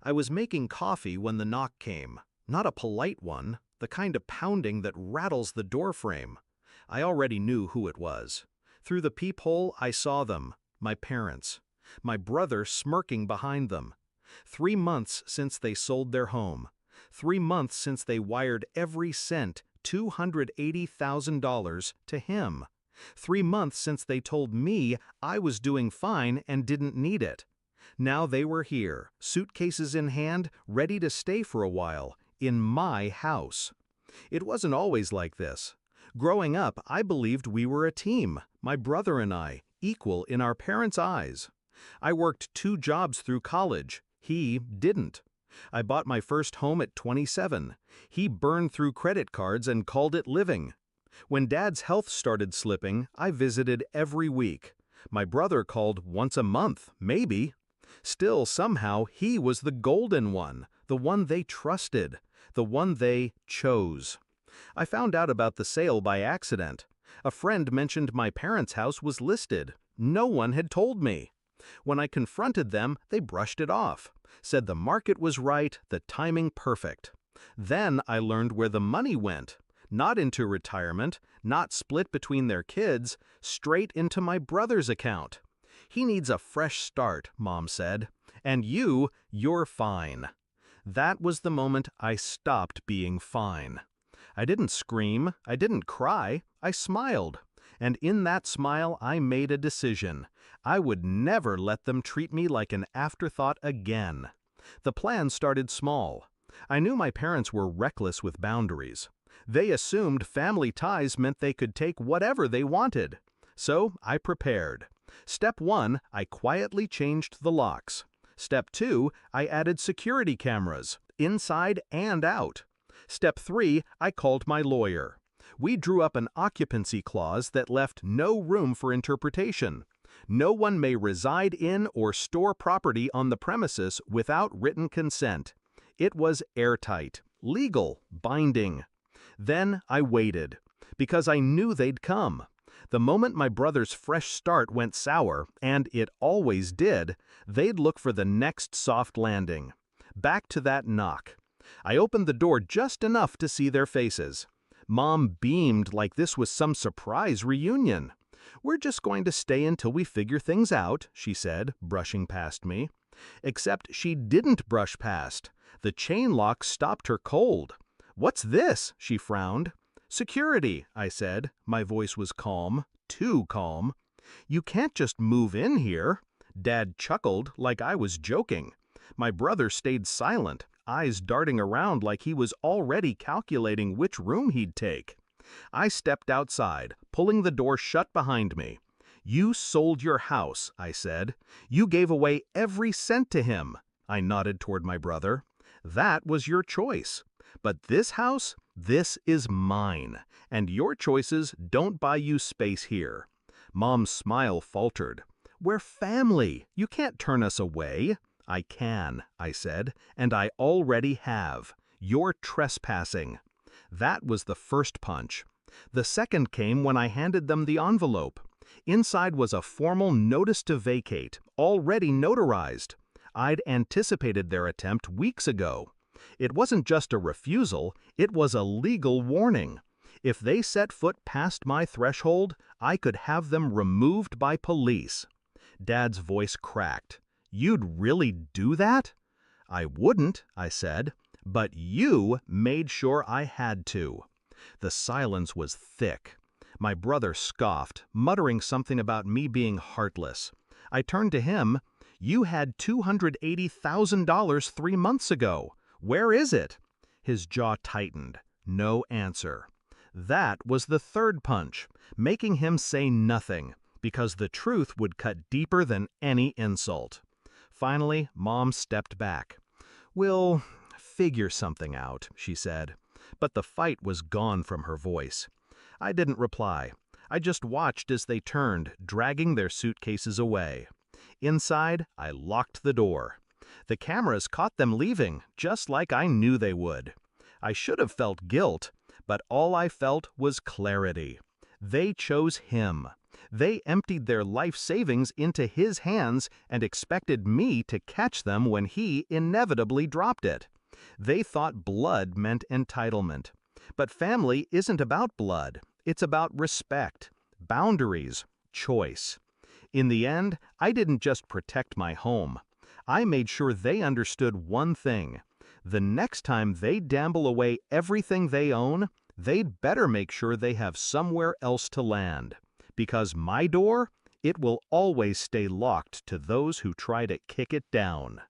I was making coffee when the knock came. Not a polite one, the kind of pounding that rattles the doorframe. I already knew who it was. Through the peephole, I saw them, my parents. My brother smirking behind them. 3 months since they sold their home. 3 months since they wired every cent, $280,000, to him. 3 months since they told me I was doing fine and didn't need it. Now they were here, suitcases in hand, ready to stay for a while, in my house. It wasn't always like this. Growing up, I believed we were a team, my brother and I, equal in our parents' eyes. I worked 2 jobs through college. He didn't. I bought my first home at 27. He burned through credit cards and called it living. When Dad's health started slipping, I visited every week. My brother called once a month, maybe. Still, somehow, he was the golden one, the one they trusted, the one they chose. I found out about the sale by accident. A friend mentioned my parents' house was listed. No one had told me. When I confronted them, they brushed it off, said the market was right, the timing perfect. Then I learned where the money went. Not into retirement, not split between their kids, straight into my brother's account. He needs a fresh start, Mom said. And you're fine. That was the moment I stopped being fine. I didn't scream, I didn't cry, I smiled. And in that smile I made a decision. I would never let them treat me like an afterthought again. The plan started small. I knew my parents were reckless with boundaries. They assumed family ties meant they could take whatever they wanted. So I prepared. Step 1, I quietly changed the locks. Step 2, I added security cameras, inside and out. Step 3, I called my lawyer. We drew up an occupancy clause that left no room for interpretation. No one may reside in or store property on the premises without written consent. It was airtight, legal, binding. Then I waited, because I knew they'd come. The moment my brother's fresh start went sour, and it always did, they'd look for the next soft landing. Back to that knock. I opened the door just enough to see their faces. Mom beamed like this was some surprise reunion. "We're just going to stay until we figure things out," she said, brushing past me. Except she didn't brush past. The chain lock stopped her cold. "What's this?" she frowned. "Security," I said. My voice was calm, too calm. "You can't just move in here." Dad chuckled like I was joking. My brother stayed silent, eyes darting around like he was already calculating which room he'd take. I stepped outside, pulling the door shut behind me. "You sold your house," I said. "You gave away every cent to him." I nodded toward my brother. "That was your choice. But this house, this is mine, and your choices don't buy you space here." Mom's smile faltered. "We're family. You can't turn us away." "I can," I said, "and I already have. You're trespassing." That was the first punch. The second came when I handed them the envelope. Inside was a formal notice to vacate, already notarized. I'd anticipated their attempt weeks ago. It wasn't just a refusal, it was a legal warning. If they set foot past my threshold, I could have them removed by police. Dad's voice cracked. "You'd really do that?" "I wouldn't," I said, "but you made sure I had to." The silence was thick. My brother scoffed, muttering something about me being heartless. I turned to him. "You had $280,000 3 months ago. Where is it?" His jaw tightened. No answer. That was the third punch, making him say nothing, because the truth would cut deeper than any insult. Finally, Mom stepped back. "We'll figure something out," she said. But the fight was gone from her voice. I didn't reply. I just watched as they turned, dragging their suitcases away. Inside, I locked the door. The cameras caught them leaving, just like I knew they would. I should have felt guilt, but all I felt was clarity. They chose him. They emptied their life savings into his hands and expected me to catch them when he inevitably dropped it. They thought blood meant entitlement. But family isn't about blood. It's about respect, boundaries, choice. In the end, I didn't just protect my home. I made sure they understood one thing. The next time they gamble away everything they own, they'd better make sure they have somewhere else to land. Because my door, it will always stay locked to those who try to kick it down.